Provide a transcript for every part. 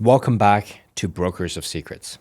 Welcome back to Brokers of Secrets.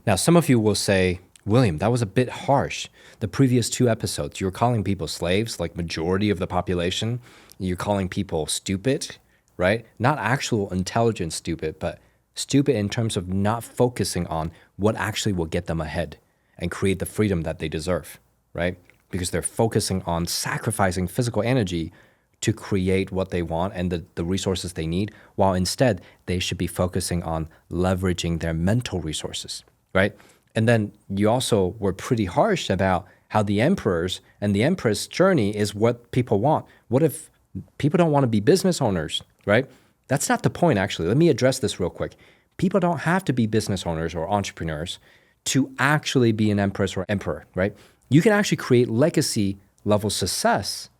Now, some of you will say, William, that was a bit harsh. The previous two episodes, you were calling people slaves, like majority of the population. You're calling people stupid, right? Not actual intelligent stupid, but stupid in terms of not focusing on what actually will get them ahead and create the freedom that they deserve, right? Because they're focusing on sacrificing physical energy to create what they want and the resources they need, while instead they should be focusing on leveraging their mental resources, right? And then you also were pretty harsh about how the emperors and the empress journey is what people want. What if people don't want to be business owners, right? That's not the point, actually. Let me address this real quick. People don't have to be business owners or entrepreneurs to actually be an empress or emperor, right? You can actually create legacy level success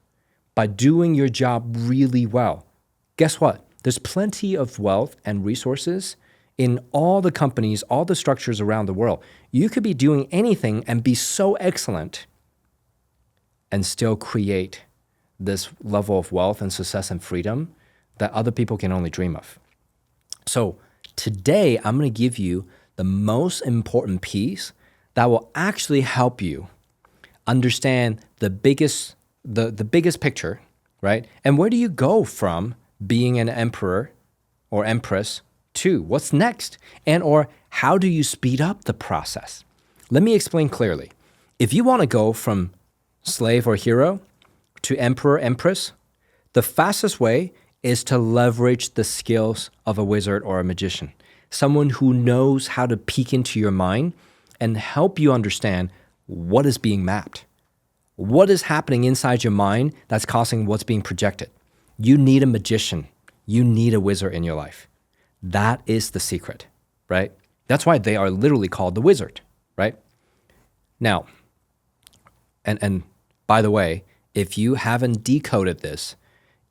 by doing your job really well. Guess what? There's plenty of wealth and resources in all the companies, all the structures around the world. You could be doing anything and be so excellent and still create this level of wealth and success and freedom that other people can only dream of. So today, I'm going to give you the most important piece that will actually help you understand the biggest picture, right? And where do you go from being an emperor or empress to what's next? And or how do you speed up the process? Let me explain clearly. If you want to go from slave or hero to emperor, empress, the fastest way is to leverage the skills of a wizard or a magician, someone who knows how to peek into your mind and help you understand what is being mapped. What is happening inside your mind that's causing what's being projected? You need a magician. You need a wizard in your life. That is the secret, right? That's why they are literally called the wizard, right? Now, and by the way, if you haven't decoded this,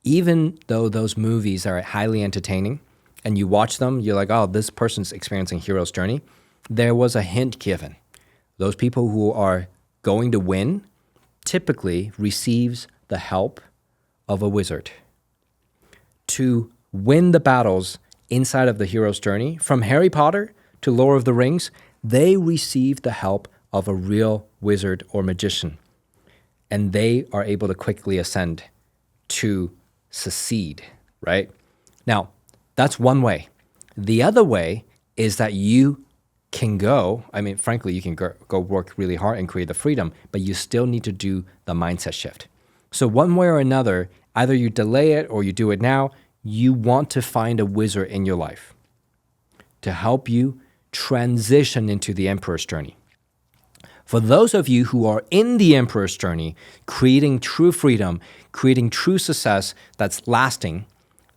even though those movies are highly entertaining and you watch them, you're like, oh, this person's experiencing hero's journey. There was a hint given. Those people who are going to win typically receives the help of a wizard. To win the battles inside of the hero's journey, from Harry Potter to Lord of the Rings, they receive the help of a real wizard or magician. And they are able to quickly ascend to succeed, right? Now, that's one way. The other way is that you can go, frankly, you can go work really hard and create the freedom, but you still need to do the mindset shift. So one way or another, either you delay it or you do it now, you want to find a wizard in your life to help you transition into the emperor's journey. For those of you who are in the emperor's journey, creating true freedom, creating true success that's lasting,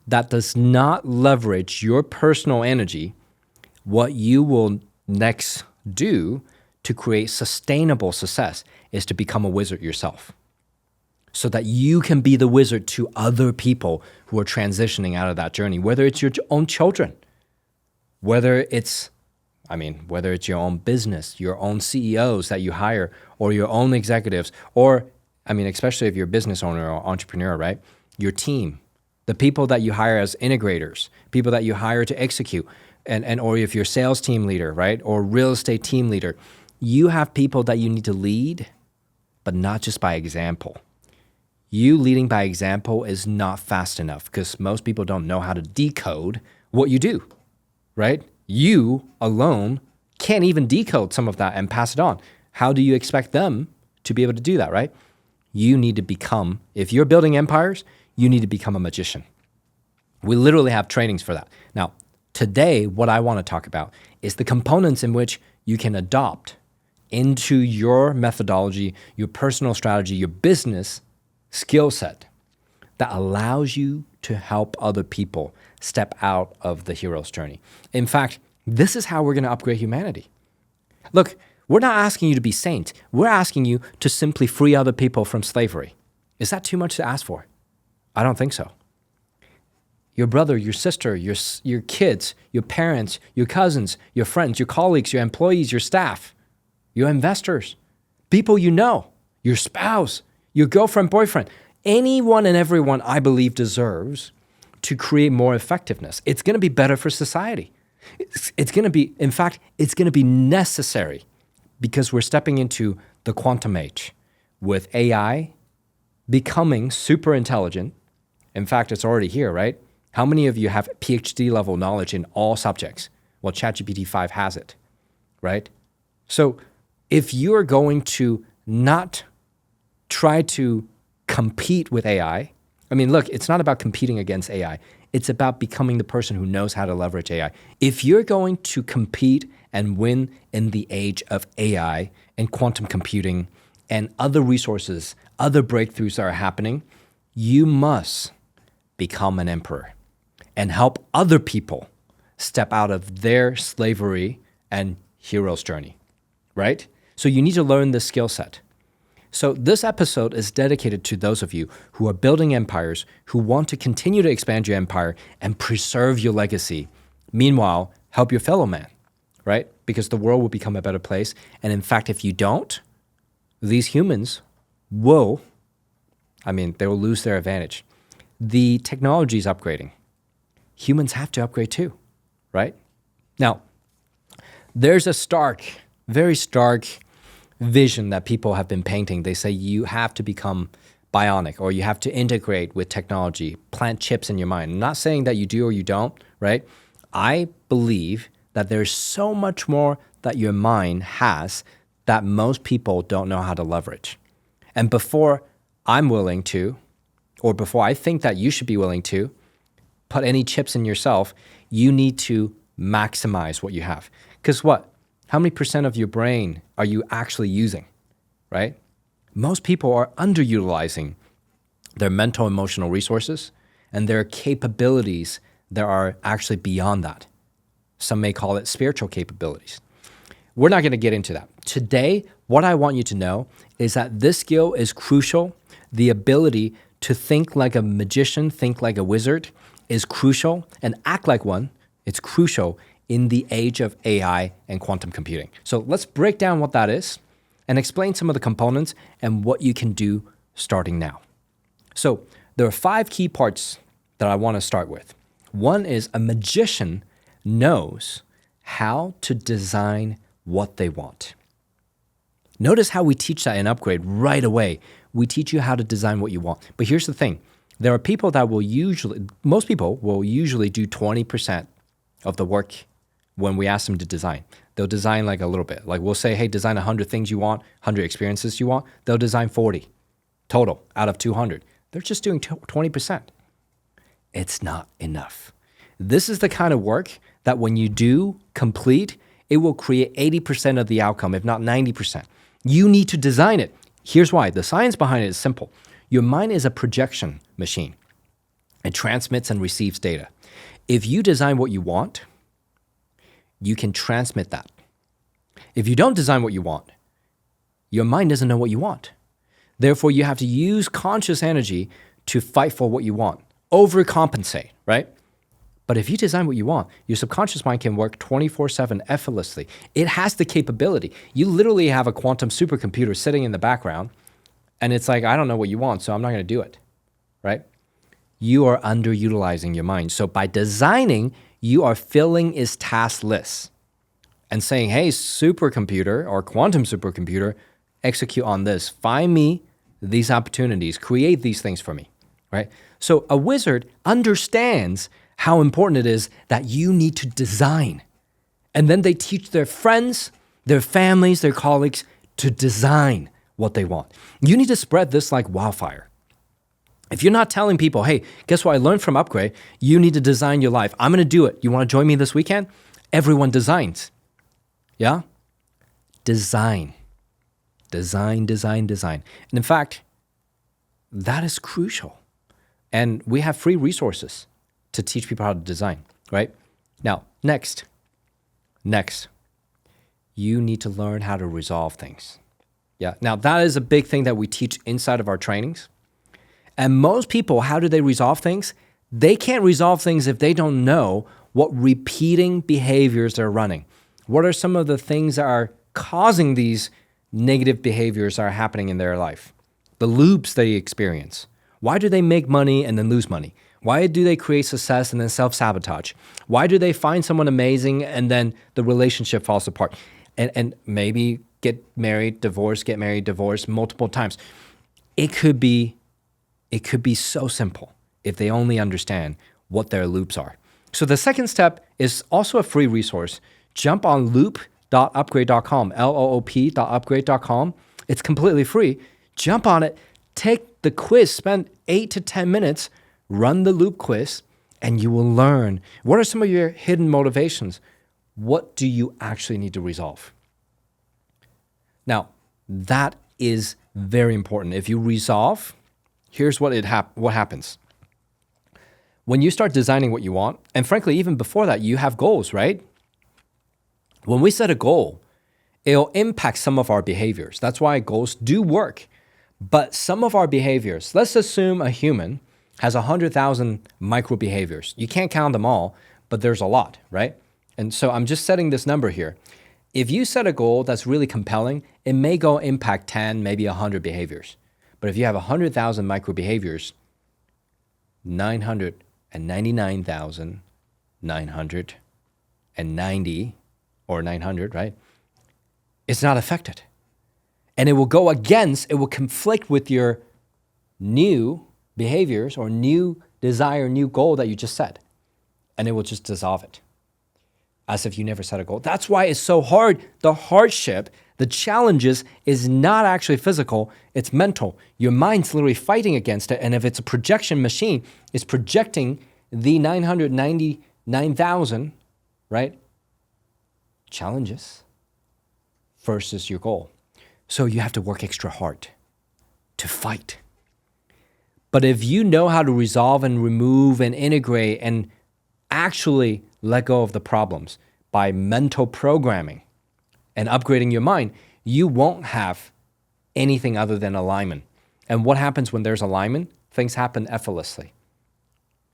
that does not leverage your personal energy, what you will next do to create sustainable success is to become a wizard yourself so that you can be the wizard to other people who are transitioning out of that journey, whether it's your own children, whether it's your own business, your own CEOs that you hire, or your own executives, or, especially if you're a business owner or entrepreneur, right? Your team, the people that you hire as integrators, people that you hire to execute, and or if you're a sales team leader, right? Or real estate team leader, you have people that you need to lead, but not just by example. You leading by example is not fast enough because most people don't know how to decode what you do, right? You alone can't even decode some of that and pass it on. How do you expect them to be able to do that, right? You need to become, if you're building empires, you need to become a magician. We literally have trainings for that. Now, today, what I want to talk about is the components in which you can adopt into your methodology, your personal strategy, your business skill set that allows you to help other people step out of the hero's journey. In fact, this is how we're going to upgrade humanity. Look, we're not asking you to be saint. We're asking you to simply free other people from slavery. Is that too much to ask for? I don't think so. Your brother, your sister, your kids, your parents, your cousins, your friends, your colleagues, your employees, your staff, your investors, people you know, your spouse, your girlfriend, boyfriend, anyone and everyone I believe deserves to create more effectiveness. It's going to be better for society. It's going to be, in fact, it's going to be necessary because we're stepping into the quantum age with AI becoming super intelligent. In fact, it's already here, right? How many of you have PhD level knowledge in all subjects? Well, ChatGPT 5 has it, right? So if you're going to not try to compete with AI, I mean, look, it's not about competing against AI. It's about becoming the person who knows how to leverage AI. If you're going to compete and win in the age of AI and quantum computing and other resources, other breakthroughs that are happening, you must become an emperor and help other people step out of their slavery and hero's journey, right? So you need to learn this skill set. So this episode is dedicated to those of you who are building empires, who want to continue to expand your empire and preserve your legacy. Meanwhile, help your fellow man, right? Because the world will become a better place. And in fact, if you don't, these humans will, they will lose their advantage. The technology is upgrading. Humans have to upgrade too, right? Now, there's a very stark vision that people have been painting. They say you have to become bionic or you have to integrate with technology, plant chips in your mind. I'm not saying that you do or you don't, right? I believe that there's so much more that your mind has that most people don't know how to leverage. And before I'm willing to, or before I think that you should be willing to put any chips in yourself, you need to maximize what you have. Because what? How many percent of your brain are you actually using, right? Most people are underutilizing their mental, emotional resources and their capabilities that are actually beyond that. Some may call it spiritual capabilities. We're not going to get into that. Today, what I want you to know is that this skill is crucial. The ability to think like a magician, think like a wizard is crucial, and act like one. It's crucial in the age of AI and quantum computing. So let's break down what that is and explain some of the components and what you can do starting now. So there are 5 key parts that I want to start with. One is a magician knows how to design what they want. Notice how we teach that in Upgrade right away. We teach you how to design what you want. But here's the thing. There are people that most people will usually do 20% of the work when we ask them to design. They'll design like a little bit. Like we'll say, hey, design 100 things you want, 100 experiences you want. They'll design 40 total out of 200. They're just doing 20%. It's not enough. This is the kind of work that when you do complete, it will create 80% of the outcome, if not 90%. You need to design it. Here's why. The science behind it is simple. Your mind is a projection machine. It transmits and receives data. If you design what you want, you can transmit that. If you don't design what you want, your mind doesn't know what you want. Therefore, you have to use conscious energy to fight for what you want, overcompensate, right? But if you design what you want, your subconscious mind can work 24/7 effortlessly. It has the capability. You literally have a quantum supercomputer sitting in the background, and it's like, I don't know what you want, so I'm not going to do it, right? You are underutilizing your mind. So by designing, you are filling its task list and saying, hey, supercomputer or quantum supercomputer, execute on this. Find me these opportunities. Create these things for me, right? So a wizard understands how important it is that you need to design. And then they teach their friends, their families, their colleagues to design what they want. You need to spread this like wildfire. If you're not telling people, hey, guess what I learned from Upgrade? You need to design your life. I'm going to do it. You want to join me this weekend? Everyone designs. Yeah? Design. Design, design, design. And in fact, that is crucial. And we have free resources to teach people how to design, right? Now, next, you need to learn how to resolve things. Yeah. Now, that is a big thing that we teach inside of our trainings. And most people, how do they resolve things? They can't resolve things if they don't know what repeating behaviors they're running. What are some of the things that are causing these negative behaviors that are happening in their life? The loops they experience. Why do they make money and then lose money? Why do they create success and then self-sabotage? Why do they find someone amazing and then the relationship falls apart? And maybe get married, divorce multiple times. It could be so simple if they only understand what their loops are. So the second step is also a free resource. Jump on loop.upgrade.com, loop.upgrade.com. It's completely free. Jump on it, take the quiz, spend 8 to 10 minutes, run the loop quiz, and you will learn what are some of your hidden motivations. What do you actually need to resolve? Now, that is very important. If you resolve, here's what happens. When you start designing what you want, and frankly, even before that, you have goals, right? When we set a goal, it'll impact some of our behaviors. That's why goals do work. But some of our behaviors, let's assume a human has 100,000 micro behaviors. You can't count them all, but there's a lot, right? And so I'm just setting this number here. If you set a goal that's really compelling, it may go impact 10, maybe 100 behaviors. But if you have 100,000 micro behaviors, 999,990 or 900, right? It's not affected. And it will conflict with your new behaviors or new desire, new goal that you just set. And it will just dissolve it as if you never set a goal. That's why it's so hard. The hardship, the challenges is not actually physical, it's mental. Your mind's literally fighting against it. And if it's a projection machine, it's projecting the 999,000, right, challenges versus your goal. So you have to work extra hard to fight. But if you know how to resolve and remove and integrate and actually let go of the problems by mental programming and upgrading your mind, you won't have anything other than alignment. And what happens when there's alignment? Things happen effortlessly.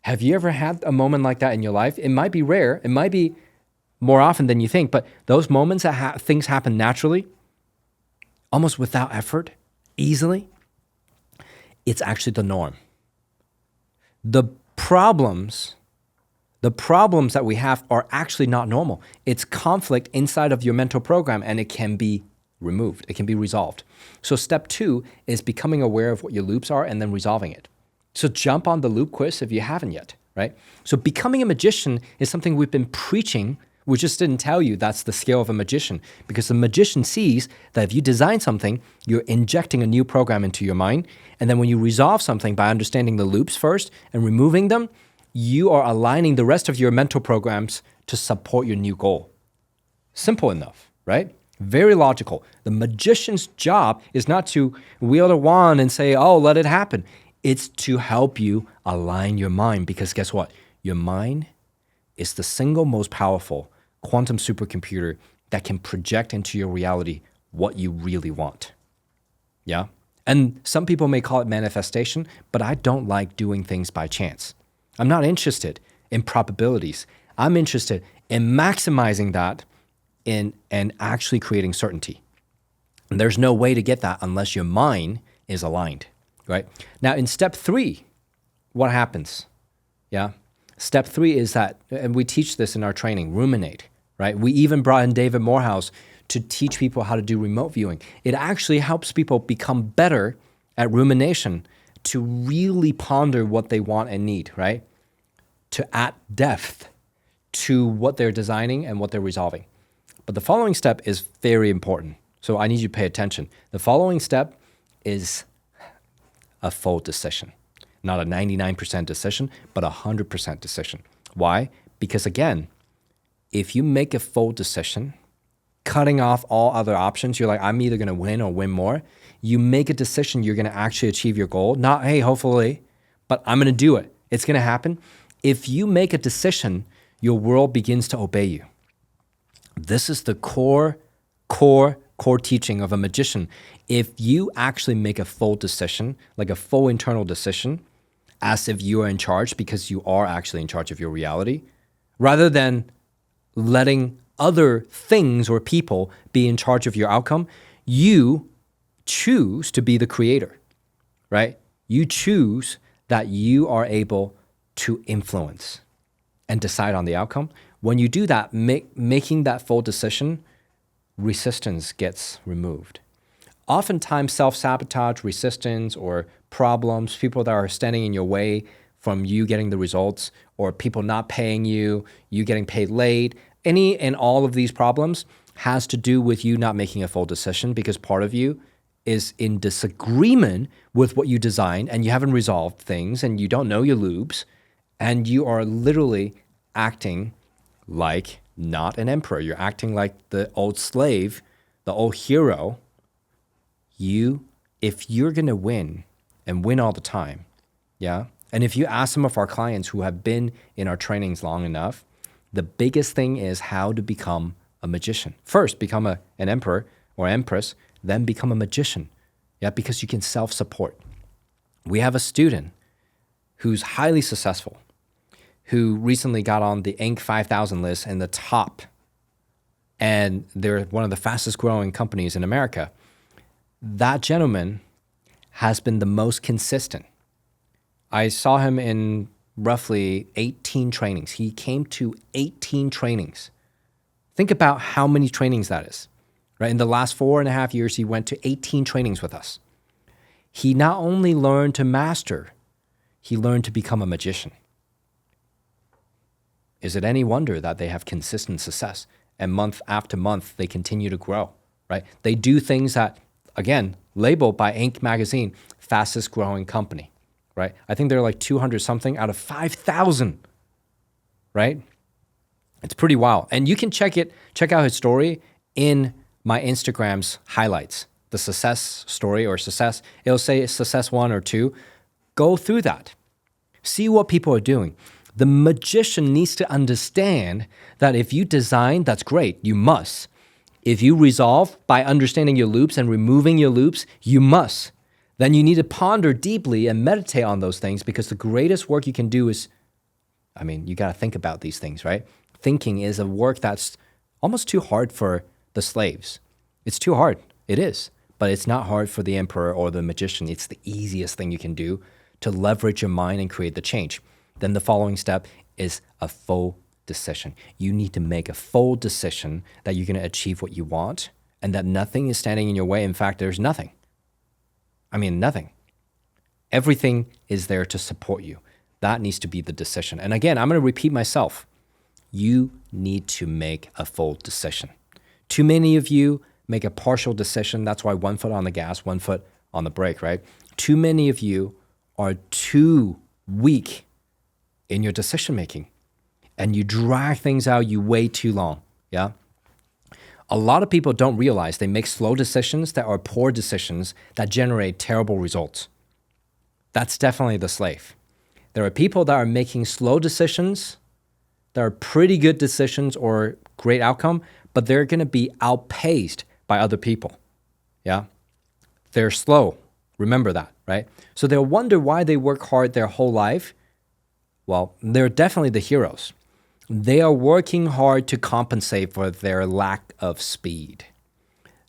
Have you ever had a moment like that in your life? It might be rare. It might be more often than you think, but those moments that things happen naturally, almost without effort, easily, it's actually the norm. The problems that we have are actually not normal. It's conflict inside of your mental program, and it can be removed. It can be resolved. So step 2 is becoming aware of what your loops are and then resolving it. So jump on the loop quiz if you haven't yet, right? So becoming a magician is something we've been preaching. We just didn't tell you that's the scale of a magician, because the magician sees that if you design something, you're injecting a new program into your mind. And then when you resolve something by understanding the loops first and removing them, you are aligning the rest of your mental programs to support your new goal. Simple enough, right? Very logical. The magician's job is not to wield a wand and say, oh, let it happen. It's to help you align your mind, because guess what? Your mind is the single most powerful quantum supercomputer that can project into your reality what you really want. Yeah? And some people may call it manifestation, but I don't like doing things by chance. I'm not interested in probabilities. I'm interested in maximizing that and actually creating certainty. And there's no way to get that unless your mind is aligned, right? Now, in step 3, what happens? Yeah? Step 3 is that, and we teach this in our training, ruminate, right? We even brought in David Morehouse to teach people how to do remote viewing. It actually helps people become better at rumination, to really ponder what they want and need, right? To add depth to what they're designing and what they're resolving. But the following step is very important. So I need you to pay attention. The following step is a full decision. Not a 99% decision, but a 100% decision. Why? Because again, if you make a full decision, cutting off all other options, you're like, I'm either going to win or win more. You make a decision, you're going to actually achieve your goal. Not, hey, hopefully, but I'm going to do it. It's going to happen. If you make a decision, your world begins to obey you. This is the core teaching of a magician. If you actually make a full decision, like a full internal decision, as if you are in charge, because you are actually in charge of your reality, rather than letting other things or people be in charge of your outcome, you choose to be the creator, right? You choose that you are able to influence and decide on the outcome. When you do that, making that full decision, resistance gets removed. Oftentimes, self-sabotage, resistance, or problems, people that are standing in your way from you getting the results, or people not paying you, you getting paid late, any and all of these problems has to do with you not making a full decision because part of you is in disagreement with what you designed and you haven't resolved things and you don't know your loops and you are literally acting like not an emperor. You're acting like the old slave, the old hero. If you're going to win and win all the time, yeah? And if you ask some of our clients who have been in our trainings long enough, the biggest thing is how to become a magician. First, become an emperor or empress, then become a magician, yeah? Because you can self-support. We have a student who's highly successful, who recently got on the Inc. 5000 list in the top, and they're one of the fastest growing companies in America. That gentleman has been the most consistent. I saw him in roughly 18 trainings. He came to 18 trainings. Think about how many trainings that is, right? In the last 4.5 years, he went to 18 trainings with us. He not only learned to master, he learned to become a magician. Is it any wonder that they have consistent success and month after month, they continue to grow, right? They do things that, again, labeled by Inc. magazine, fastest growing company, right? I think they're like 200 something out of 5,000, right? It's pretty wild. And you can check out his story in my Instagram's highlights, the success story or success. It'll say success 1 or 2. Go through that. See what people are doing. The magician needs to understand that if you design, that's great, you must. If you resolve by understanding your loops and removing your loops, you must. Then you need to ponder deeply and meditate on those things because the greatest work you can do is, you got to think about these things, right? Thinking is a work that's almost too hard for the slaves. It's too hard. It is. But it's not hard for the emperor or the magician. It's the easiest thing you can do to leverage your mind and create the change. Then the following step is a full decision. You need to make a full decision that you're going to achieve what you want and that nothing is standing in your way. In fact, there's nothing. Nothing. Everything is there to support you. That needs to be the decision. And again, I'm going to repeat myself. You need to make a full decision. Too many of you make a partial decision. That's why 1 foot on the gas, 1 foot on the brake, right? Too many of you are too weak in your decision making and you drag things out, you wait too long, yeah? A lot of people don't realize they make slow decisions that are poor decisions that generate terrible results. That's definitely the slave. There are people that are making slow decisions that are pretty good decisions or great outcome, but they're going to be outpaced by other people, yeah? They're slow. Remember that, right? So they'll wonder why they work hard their whole life. Well, they're definitely the heroes. They are working hard to compensate for their lack of speed.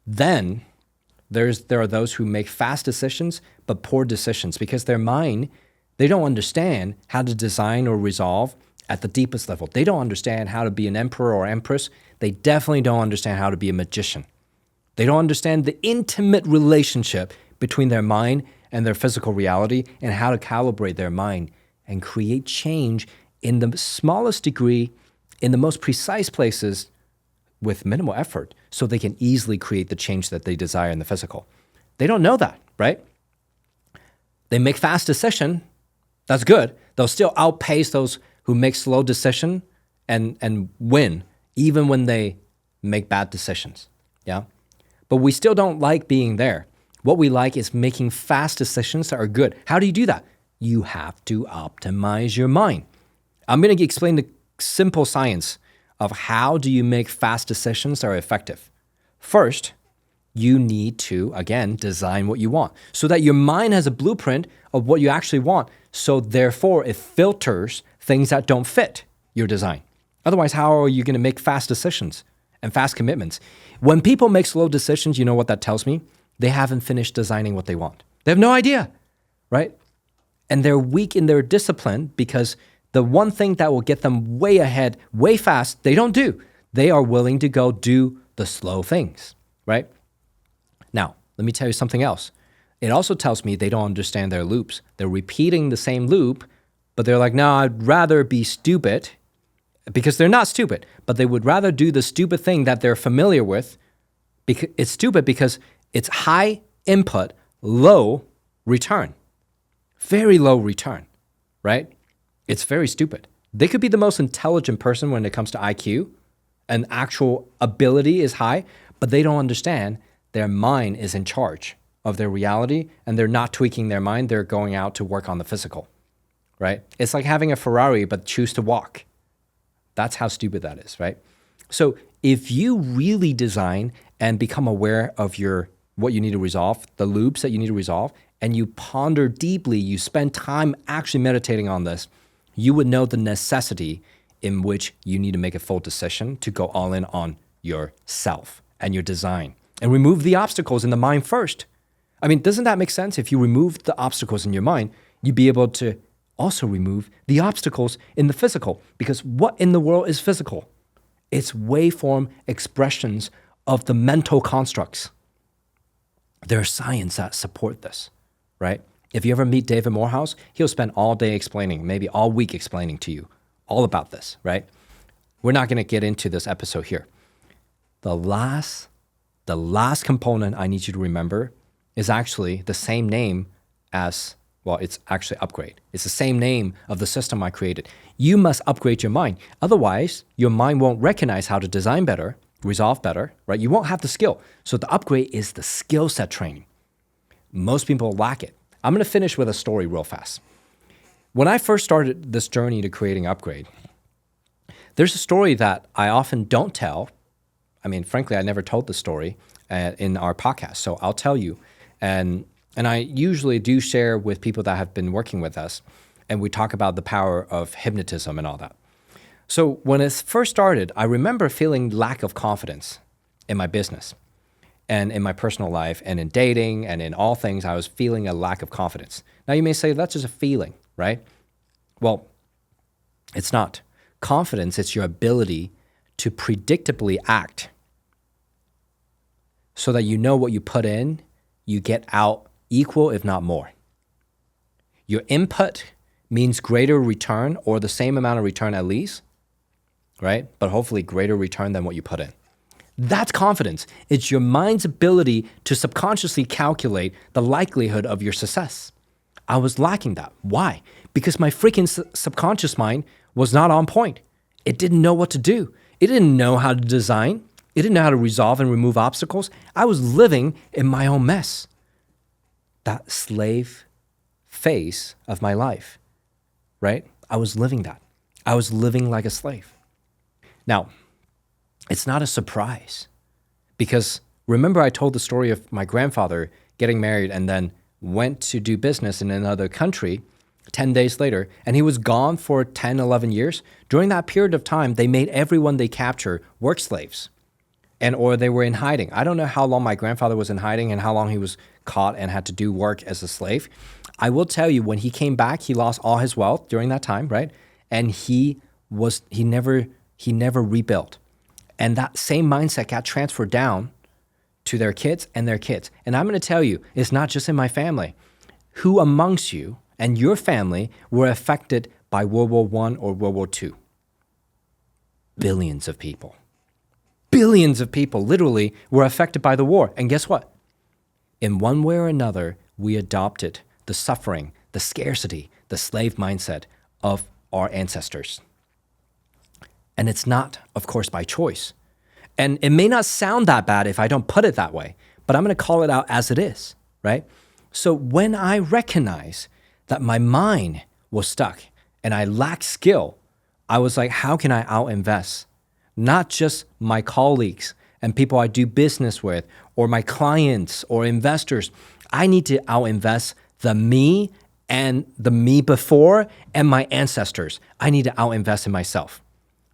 Then there are those who make fast decisions, but poor decisions because their mind, they don't understand how to design or resolve at the deepest level. They don't understand how to be an emperor or empress. They definitely don't understand how to be a magician. They don't understand the intimate relationship between their mind and their physical reality and how to calibrate their mind and create change in the smallest degree, in the most precise places with minimal effort so they can easily create the change that they desire in the physical. They don't know that, right? They make fast decision. That's good. They'll still outpace those who make slow decision and win even when they make bad decisions, yeah? But we still don't like being there. What we like is making fast decisions that are good. How do you do that? You have to optimize your mind. I'm going to explain the simple science of how do you make fast decisions that are effective. First, you need to, again, design what you want so that your mind has a blueprint of what you actually want. So therefore, it filters things that don't fit your design. Otherwise, how are you going to make fast decisions and fast commitments? When people make slow decisions, you know what that tells me? They haven't finished designing what they want. They have no idea, right? And they're weak in their discipline because The one thing that will get them way ahead, way fast, they don't do. They are willing to go do the slow things, right? Now, let me tell you something else. It also tells me they don't understand their loops. They're repeating the same loop, but they're like, no, I'd rather be stupid, because they're not stupid, but they would rather do the stupid thing that they're familiar with. Because it's stupid because it's high input, low return, very low return, right? It's very stupid. They could be the most intelligent person when it comes to IQ and actual ability is high, but they don't understand their mind is in charge of their reality and they're not tweaking their mind. They're going out to work on the physical, right? It's like having a Ferrari, but choose to walk. That's how stupid that is, right? So if you really design and become aware of what you need to resolve, the loops that you need to resolve, and you ponder deeply, you spend time actually meditating on this, you would know the necessity in which you need to make a full decision to go all in on yourself and your design and remove the obstacles in the mind first. I mean, doesn't that make sense? If you remove the obstacles in your mind, you'd be able to also remove the obstacles in the physical, because what in the world is physical? It's waveform expressions of the mental constructs. There's science that support this, right? If you ever meet David Morehouse, he'll spend all day explaining, maybe all week explaining to you all about this, right? We're not going to get into this episode here. The last component I need you to remember is actually the same name as, well, it's actually upgrade. It's the same name of the system I created. You must upgrade your mind. Otherwise, your mind won't recognize how to design better, resolve better, right? You won't have the skill. So the upgrade is the skill set training. Most people lack it. I'm going to finish with a story real fast. When I first started this journey to creating Upgrade, there's a story that I often don't tell. I mean, frankly, I never told the story in our podcast, so I'll tell you. And I usually do share with people that have been working with us, and we talk about the power of hypnotism and all that. So when it first started, I remember feeling lack of confidence in my business and in my personal life and in dating and in all things. I was feeling a lack of confidence. Now you may say that's just a feeling, right? Well, it's not. Confidence, it's your ability to predictably act so that you know what you put in, you get out equal, if not more. Your input means greater return or the same amount of return at least, right? But hopefully greater return than what you put in. That's confidence. It's your mind's ability to subconsciously calculate the likelihood of your success. I was lacking that. Why? Because my freaking subconscious mind was not on point. It didn't know what to do. It didn't know how to design. It didn't know how to resolve and remove obstacles. I was living in my own mess. That slave phase of my life, right? I was living that. I was living like a slave. Now, it's not a surprise because remember I told the story of my grandfather getting married and then went to do business in another country 10 days later, and he was gone for 10, 11 years. During that period of time, they made everyone they captured work slaves or they were in hiding. I don't know how long my grandfather was in hiding and how long he was caught and had to do work as a slave. I will tell you, when he came back, he lost all his wealth during that time, right? And he never rebuilt. And that same mindset got transferred down to their kids and their kids. And I'm going to tell you, it's not just in my family. Who amongst you and your family were affected by World War I or World War II? Billions of people. Billions of people literally were affected by the war. And guess what? In one way or another, we adopted the suffering, the scarcity, the slave mindset of our ancestors. And it's not, of course, by choice. And it may not sound that bad if I don't put it that way, but I'm going to call it out as it is, right? So when I recognize that my mind was stuck and I lacked skill, I was like, how can I out-invest? Not just my colleagues and people I do business with or my clients or investors. I need to out-invest the me and the me before and my ancestors. I need to out-invest in myself.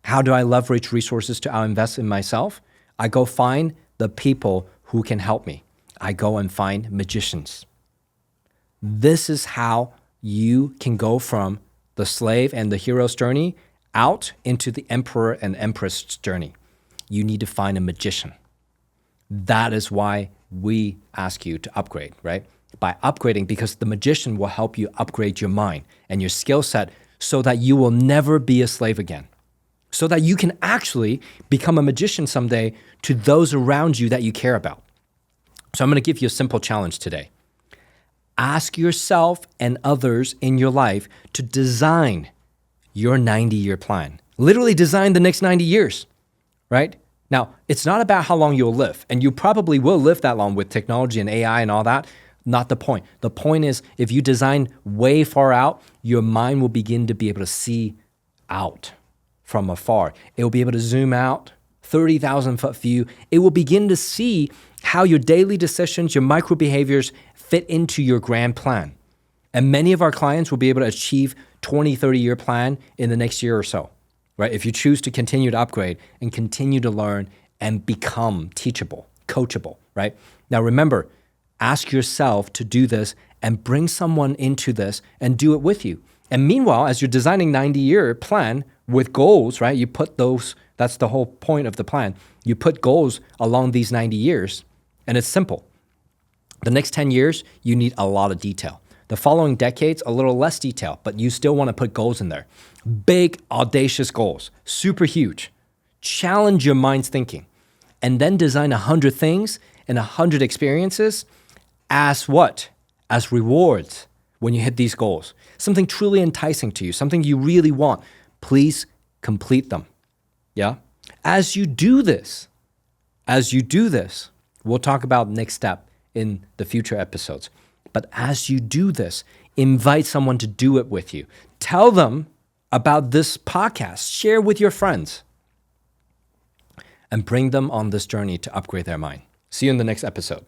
How do I leverage resources to out-invest in myself? I go find the people who can help me. I go and find magicians. This is how you can go from the slave and the hero's journey out into the emperor and empress journey. You need to find a magician. That is why we ask you to upgrade, right? By upgrading, because the magician will help you upgrade your mind and your skill set so that you will never be a slave again. So that you can actually become a magician someday to those around you that you care about. So I'm going to give you a simple challenge today. Ask yourself and others in your life to design your 90-year plan. Literally design the next 90 years, right? Now, it's not about how long you'll live, and you probably will live that long with technology and AI and all that. Not the point. The point is, if you design way far out, your mind will begin to be able to see out from afar. It will be able to zoom out, 30,000 foot view. It will begin to see how your daily decisions, your micro behaviors fit into your grand plan. And many of our clients will be able to achieve 20, 30-year plan in the next year or so, right? If you choose to continue to upgrade and continue to learn and become teachable, coachable, right? Now remember, ask yourself to do this and bring someone into this and do it with you. And meanwhile, as you're designing 90-year plan with goals, right? You put those, that's the whole point of the plan. You put goals along these 90 years, and it's simple. The next 10 years, you need a lot of detail. The following decades, a little less detail, but you still want to put goals in there. Big, audacious goals, super huge. Challenge your mind's thinking, and then design 100 things and 100 experiences as what? As rewards when you hit these goals. Something truly enticing to you, something you really want. Please complete them. Yeah? As you do this, we'll talk about next step in the future episodes. But as you do this, invite someone to do it with you. Tell them about this podcast. Share with your friends. And bring them on this journey to upgrade their mind. See you in the next episode.